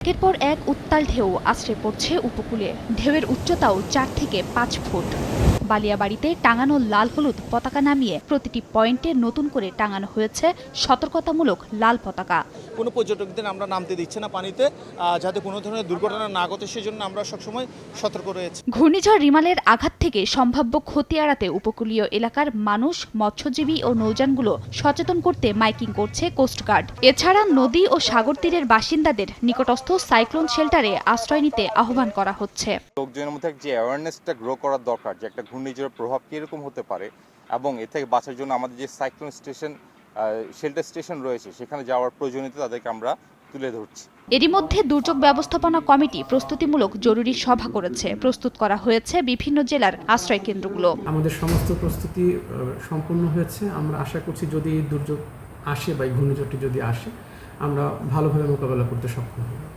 একের পর এক উত্তাল ঢেউ আছড়ে পড়ছে উপকূলে। ঢেউয়ের উচ্চতাও ৪ থেকে ৫ ফুট। বালিয়াবাড়িতে টাঙানো লাল হলুদ পতাকা নামিয়ে প্রতিটি পয়েন্টে নতুন করে টাঙানো হয়েছে সতর্কতামূলক লাল পতাকা। কোনো পর্যটকদের আমরা নামতে দিচ্ছি না পানিতে, যাতে কোনো ধরনের দুর্ঘটনা না ঘটে সেজন্য আমরা সবসময় সতর্ক রয়েছি। ঘূর্ণিঝড় রিমালের আঘাত থেকে সম্ভাব্য ক্ষতি এড়াতে উপকূলীয় এলাকার মানুষ, মৎস্যজীবী ও নৌযানগুলো সচেতন করতে মাইকিং করছে কোস্টগার্ড। এছাড়া নদী ও সাগর তীরের বাসিন্দাদের নিকটস্থ সাইক্লোন শেল্টারে আশ্রয় নিতে আহ্বান করা হচ্ছে। লোকজনের মধ্যে যে অ্যাওয়ারনেসটা গ্রো করার দরকার যে একটা ঘূর্ণিঝড়ের প্রভাব কীরকম হতে পারে এবং এ থেকে বাঁচার জন্য আমাদের যে সাইক্লোন স্টেশন শেল্টার স্টেশন রয়েছে সেখানে যাওয়ার প্রয়োজনীয়তা তাদেরকে আমরা তুলে ধরছি। এরই মধ্যে দুর্যোগ ব্যবস্থাপনা কমিটি প্রস্তুতিমূলক জরুরি সভা করেছে। প্রস্তুত করা হয়েছে বিভিন্ন জেলার আশ্রয় কেন্দ্রগুলো। আমাদের সমস্ত প্রস্তুতি সম্পূর্ণ হয়েছে। আমরা আশা করছি যদি দুর্যোগ আসে বা ঘূর্ণিঝড়টি যদি আসে আমরা ভালোভাবে মোকাবেলা করতে সক্ষম হব।